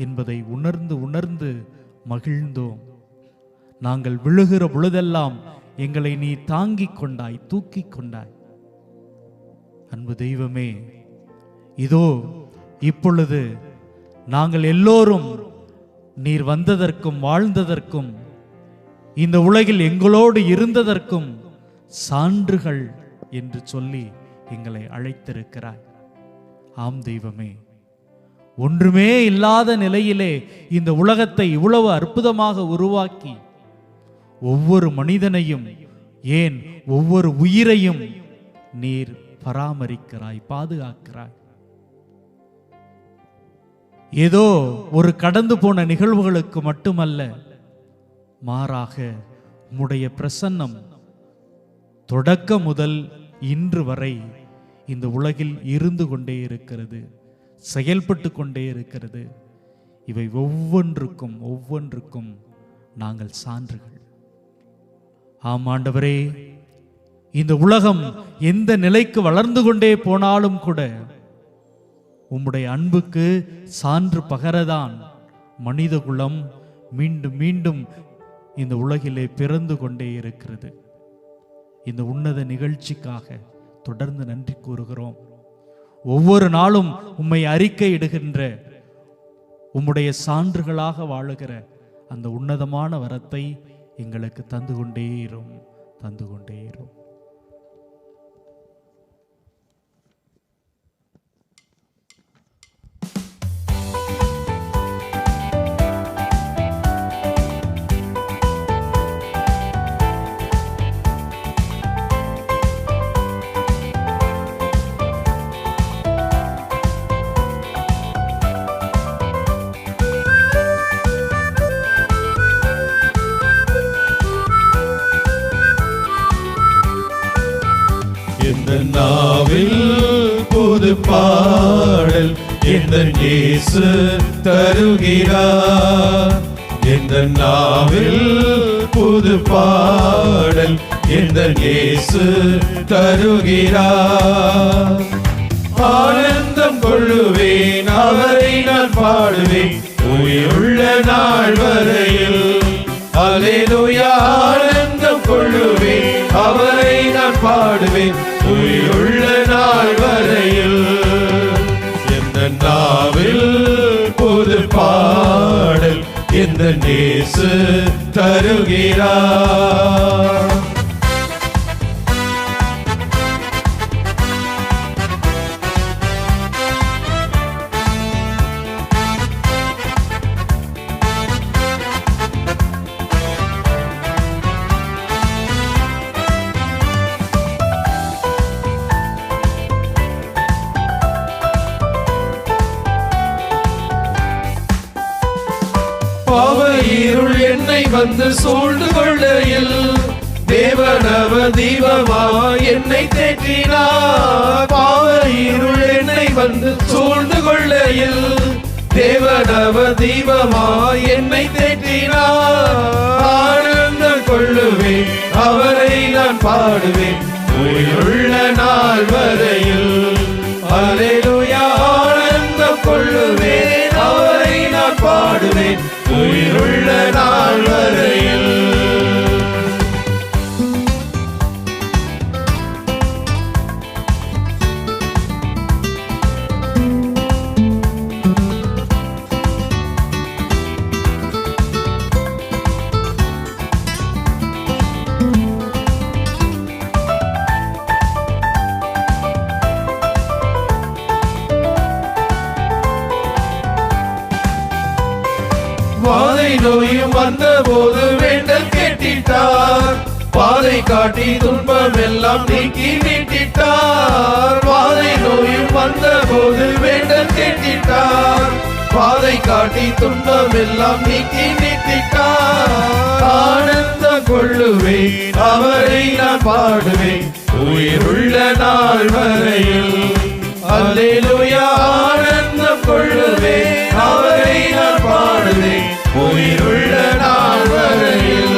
[SPEAKER 3] என்பதை உணர்ந்து உணர்ந்து மகிழ்ந்தோம். நாங்கள் விழுகிற பொழுதெல்லாம் எங்களை நீ தாங்கிக் கொண்டாய், தூக்கிக் கொண்டாய். அன்பு தெய்வமே, இதோ இப்பொழுது நாங்கள் எல்லோரும் நீர் வந்ததற்கும் வாழ்ந்ததற்கும் இந்த உலகில் எங்களோடு இருந்ததற்கும் சான்றுகள் என்று சொல்லி எங்களை அழைத்திருக்கிறாய். ஆம் தெய்வமே, ஒன்றுமே இல்லாத நிலையிலே இந்த உலகத்தை இவ்வளவு அற்புதமாக உருவாக்கி ஒவ்வொரு மனிதனையும், ஏன் ஒவ்வொரு உயிரையும் நீர் பராமரிக்கிறாய், பாதுகாக்கிறாய். ஏதோ ஒரு கடந்து போன நிகழ்வுகளுக்கு மட்டுமல்ல, மாறாக உம்முடைய பிரசன்னம் தொடக்கம் முதல் இன்று வரை இந்த உலகில் இருந்து கொண்டே இருக்கிறது, செயல்பட்டு கொண்டே இருக்கிறது. இவை ஒவ்வொன்றுக்கும் ஒவ்வொன்றுக்கும் நாங்கள் சான்றுகள். ஆம் ஆண்டவரே, இந்த உலகம் எந்த நிலைக்கு வளர்ந்து கொண்டே போனாலும் கூட உம்முடைய அன்புக்கு சான்று பகரதான் மனித குலம் மீண்டும் மீண்டும் இந்த உலகிலே பிறந்து கொண்டே இருக்கிறது. இந்த உன்னத நிகழ்ச்சிக்காக தொடர்ந்து நன்றி கூறுகிறோம். ஒவ்வொரு நாளும் உம்மை அறிக்கை இடுகின்ற, உம்முடைய சான்றுகளாக வாழுகிற அந்த உன்னதமான வரத்தை எங்களுக்கு தந்து கொண்டே இரும், தந்து கொண்டே இரும்.
[SPEAKER 2] இந்த நாவில் புது பாடல் இந்த இயேசு தருகிறார். இந்த நாவில் புது பாடல் இந்த இயேசு தருகிறார். ஆனந்தம் கொள்ளுவேன், அவரை நான் பாடுவேன் உயிருள்ள நாள் வரையில். அல்லேலூயா. ஆனந்தம் கொள்ளுவேன், அவரை நான் பாடுவேன் உயிருள்ள நாள் வரையில். எந்த நாவில் புது பாடல் இந்த இயேசு தருகிறார். பாவ இருள் என்னை வந்து சூழ்ந்து கொள்ளையில் தேவனவ தீபமாய் என்னை தேற்றினார். பாவ இருள் என்னை வந்து சூழ்ந்து கொள்ளையில் தேவனவ தீபமாய் என்னை தேற்றினார். ஆனந்தம் கொள்ளுவேன், அவரை நான் பாடுவேன் உயிருள்ள நாள் வரையில். அல்லேலூயா. ஆனந்தம் கொள்ளுவேன், அவரை நான் பாடுவேன் உயிருள்ள நாள் வரையில். வாதை நோயும் வந்த போது வேண்டல் கேட்டிட்டார். பாதை காட்டி துன்பம் எல்லாம் நீக்கி மீட்டிட்டார். பாதை நோயும் வந்த போது வேண்டல் கேட்டிட்டார். பாதை காட்டி துன்பம் எல்லாம் நீக்கி மீட்டிட்டார். ஆனந்தம் கொள்ளுவேன் அவரை நான் பாடுவேன் உயிருள்ள நாள் வரையில். அல்லேலூயா. ஆனந்தம் கொள்ளுவேன் அவரை நான் பாடுவேன் உயிருள்ள நாள் வரையில்.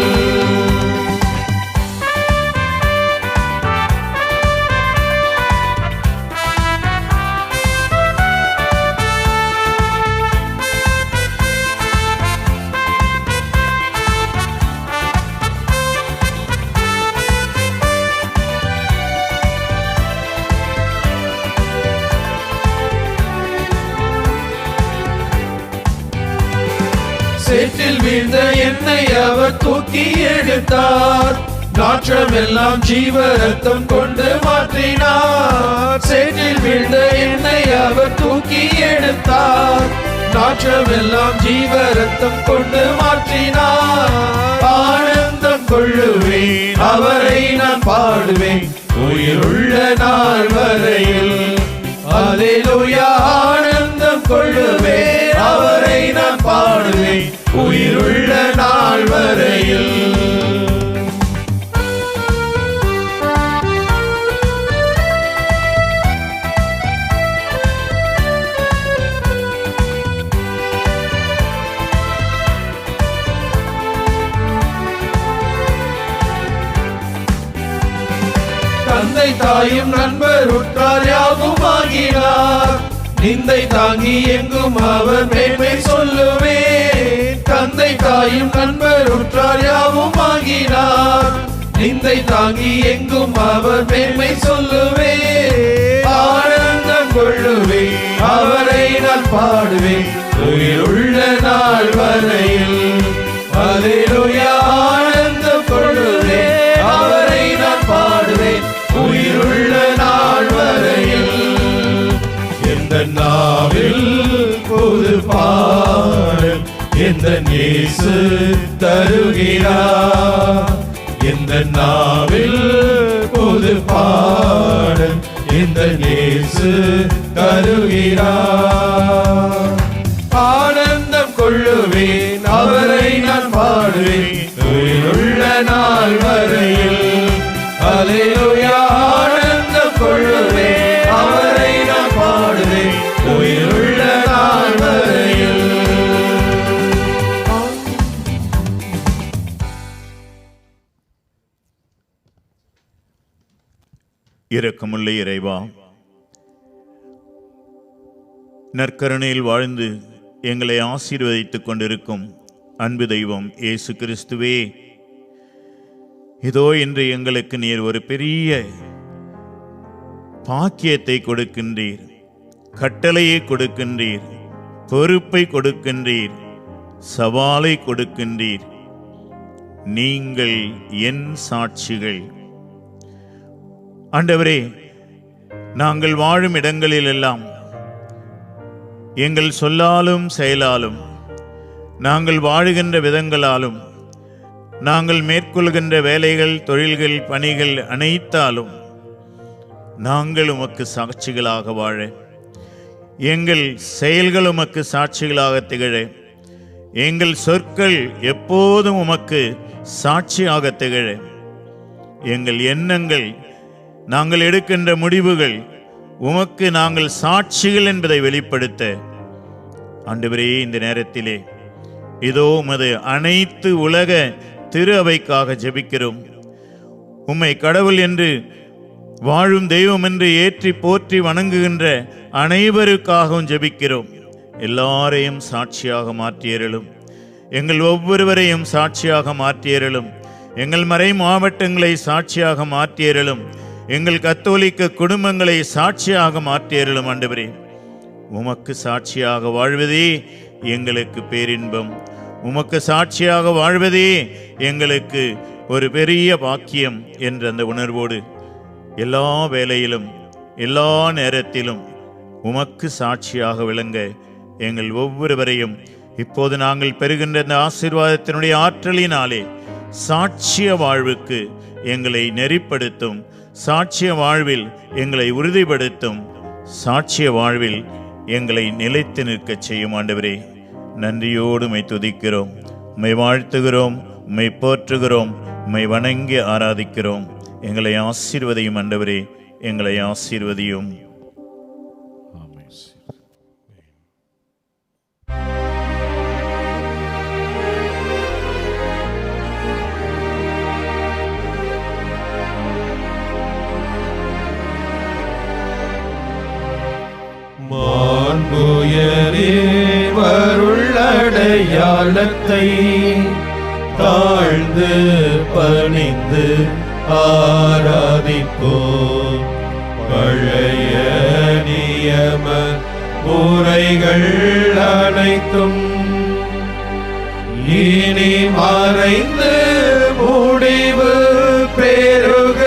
[SPEAKER 2] சேற்றில் வீழ்ந்த என்னை அவர் தூக்கி எடுத்தார். நாற்றமெல்லாம் ஜீவ ரத்தம் கொண்டு மாற்றினார். சேற்றில் வீழ்ந்த என்னை அவர் தூக்கி எடுத்தார். நாற்றமெல்லாம் ஜீவ ரத்தம் கொண்டு மாற்றினார். ஆனந்தம் கொள்ளுவேன் அவரை நான் பாடுவேன் உயிருள்ள நாள் வரையில். அல்லேலூயா. ஆனந்தம் கொள்ளுவேன் அவரை நான் பாடுவேன் உயிருள்ள நாள் வரையில். தந்தை தாயும் நண்பர் உற்றார் யாவும் ஆகினார். நிந்தை தாங்கி எங்கும் அவர் மேன்மை சொல்லுவேன். தந்தை தாயும் நண்பர் உற்றார் யாவும் ஆகினார். நிந்தை தாங்கி எங்கும் அவர் மேன்மை சொல்லுவேன். ஆனந்தம் கொள்ளுவேன் அவரை நான் பாடுவேன் உயிருள்ள நாள் வரையில். அல்லேலூயா. ஆனந்தம் கொள்ளுவேன் அவரை நான் பாடுவேன் உயிருள்ள நாள் வரையில். எந்த நாவில் புது பாடல் எந்த இயேசு தருகிறார். எந்த நாவில் புது பாடல் எந்த இயேசு தருகிறார். ஆனந்தம் கொள்ளுவேன் அவரை நான் பாடுவேன் உயிருள்ள நாள் வரையில். அல்லேலூயா. ஆனந்தம் கொள்ளுவேன் அவரை நான் பாடுவேன் உயிருள்ள நாள் வரையில்.
[SPEAKER 6] இரக்கமுள்ள இறைவா, நற்கருணையில் வாழ்ந்து எங்களை ஆசீர்வதித்துக் கொண்டிருக்கும் அன்பு தெய்வம் இயேசு கிறிஸ்துவே, இதோ இன்று எங்களுக்கு நீர் ஒரு பெரிய பாக்கியத்தை கொடுக்கின்றீர், கட்டளையை கொடுக்கின்றீர், பொறுப்பை கொடுக்கின்றீர், சவாலை கொடுக்கின்றீர். நீங்கள் என் சாட்சிகள். ஆண்டவரே, நாங்கள் வாழும் இடங்களிலெல்லாம் எங்கள் சொல்லாலும் செயலாலும், நாங்கள் வாழுகின்ற விதங்களாலும், நாங்கள் மேற்கொள்கின்ற வேலைகள், தொழில்கள், பணிகள் அனைத்தாலும் நாங்கள் உமக்கு சாட்சிகளாக வாழ, எங்கள் செயல்கள் உமக்கு சாட்சிகளாக திகழ, எங்கள் சொற்கள் எப்போதும் உமக்கு சாட்சியாக திகழ, எங்கள் எண்ணங்கள், நாங்கள் எடுக்கின்ற முடிவுகள் உமக்கு நாங்கள் சாட்சிகள் என்பதை வெளிப்படுத்த ஆண்டவரே, இந்த நேரத்திலே இதோ உமது அனைத்து உலக திரு அவைக்காக ஜெபிக்கிறோம். உம்மை கடவுள் என்று வாழும் தெய்வம் என்று ஏற்றி போற்றி வணங்குகின்ற அனைவருக்காகவும் ஜெபிக்கிறோம். எல்லாரையும் சாட்சியாக மாற்றியருளும். எங்கள் ஒவ்வொருவரையும் சாட்சியாக மாற்றியருளும். எங்கள் மறை மாவட்டங்களை சாட்சியாக மாற்றியருளும். எங்கள் கத்தோலிக்க குடும்பங்களை சாட்சியாக மாற்றியருளும். ஆண்டவரே, உமக்கு சாட்சியாக வாழ்வதே எங்களுக்கு பேரின்பம். உமக்கு சாட்சியாக வாழ்வதே எங்களுக்கு ஒரு பெரிய பாக்கியம் என்ற அந்த உணர்வோடு எல்லா வேளையிலும் எல்லா நேரத்திலும் உமக்கு சாட்சியாக விளங்க எங்கள் ஒவ்வொருவரையும் இப்போது நாங்கள் பெறுகின்ற இந்த ஆசீர்வாதத்தினுடைய ஆற்றலினாலே சாட்சிய வாழ்வுக்கு எங்களை நெறிப்படுத்தும். சாட்சிய வாழ்வில் எங்களை உறுதிப்படுத்தும். சாட்சிய வாழ்வில் எங்களை நிலைத்து நிற்கச் செய்யும். ஆண்டவரே, நன்றியோடு உம்மை துதிக்கிறோம், உம்மை வாழ்த்துகிறோம், உம்மை போற்றுகிறோம், உம்மை வணங்கி ஆராதிக்கிறோம். எங்களை ஆசீர்வதியும் ஆண்டவரே, எங்களை ஆசீர்வதியும்.
[SPEAKER 2] மாண்புயரே வருள்ளடையாளத்தை தாழ்ந்து பணிந்து ஆராதிப்போம். பழைய நியம முறைகள் அனைத்தும் இனி மறைந்து முடிவு பெறுக.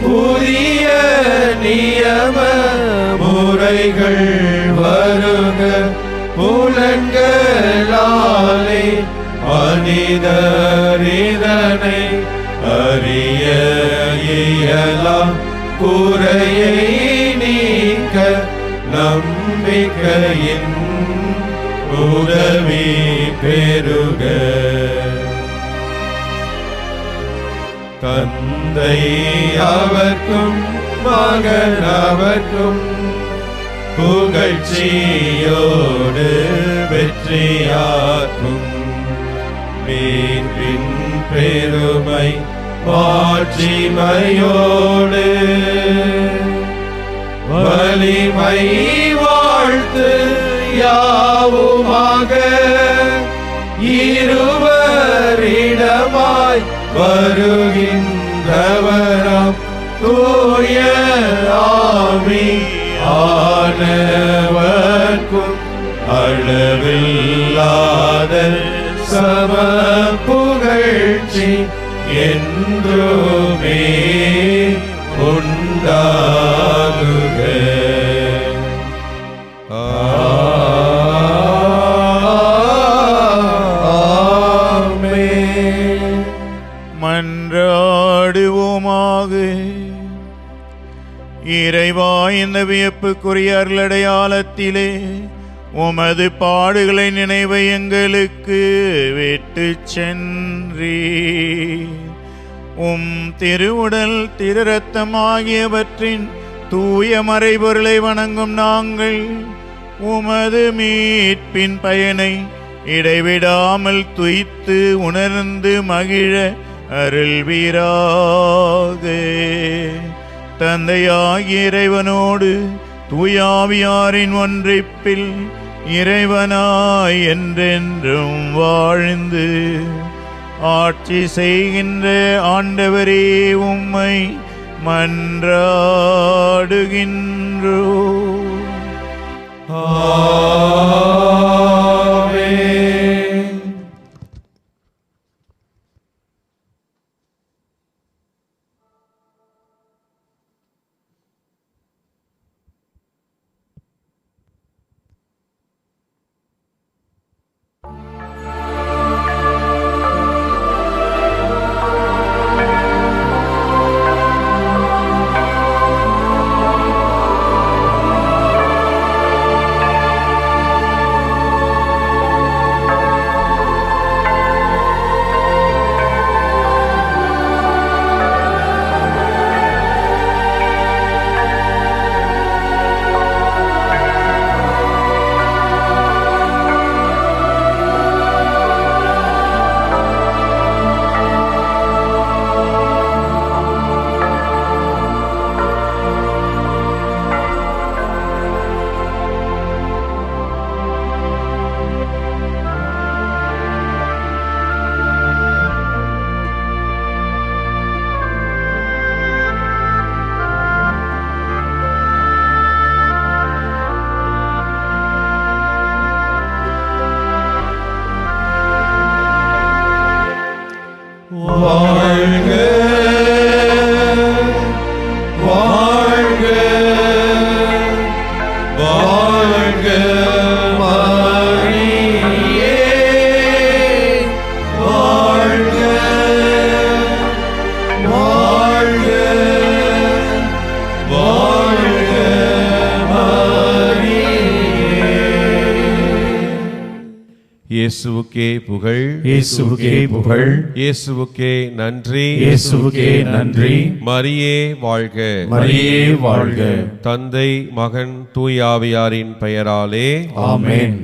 [SPEAKER 2] புதிய நியம முறைகள் வருக. புலன்களாலே மனிதரிதனை அறிய இயலாம். குறையை நீக்க நம்பிக்கையின் உதவி பெறுக. தந்தை அவர்க்கும் மகன் அவர்க்கும் புகழ்ச்சியோடு வெற்றியாக்கும். மீட்பின் பெருமை மாட்சிமையோடு வலிமை வாழ்த்து யாவுமாக. இருவரிடமாய் வருகின்றவராம் தூய ஆவி ஆனவர்க்கும் அளவில்லாத சம புகழ்ச்சி என்றுமே உண்டாகுக. ஆமென்.
[SPEAKER 6] மன்றாடுவோமாக. இறைவா, இந்த வியப்புக்குரிய அருளடையாளத்திலே உமது பாடுகளை நினைவை எங்களுக்கு விட்டு சென்றீ. உம் திருவுடல் திரு ரத்தம் ஆகியவற்றின் தூய மறைபொருளை வணங்கும் நாங்கள் உமது மீட்பின் பயனை இடைவிடாமல் துய்த்து உணர்ந்து மகிழ அருள்வீராக. தந்தையாகிய இறைவனோடு தூயாவியாரின் ஒன்றிப்பில் இறைவனாய் என்றென்றும் வாழ்ந்து ஆட்சி செய்கின்ற ஆண்டவரே, உம்மை மன்றாடுகின்றோ.
[SPEAKER 2] ஆமென். வாழ்க வாழ்க வாழ்க மரியே, வாழ்க
[SPEAKER 1] இயேசுவுக்கே புகழ்,
[SPEAKER 2] இயேசுவுக்கே புகழ்,
[SPEAKER 1] இயேசுவுக்கே நன்றி,
[SPEAKER 2] இயேசுவுக்கே நன்றி.
[SPEAKER 1] மரியே வாழ்க,
[SPEAKER 2] மரியே வாழ்க.
[SPEAKER 1] தந்தை மகன் தூயாவியாரின் பெயராலே
[SPEAKER 2] ஆமென்.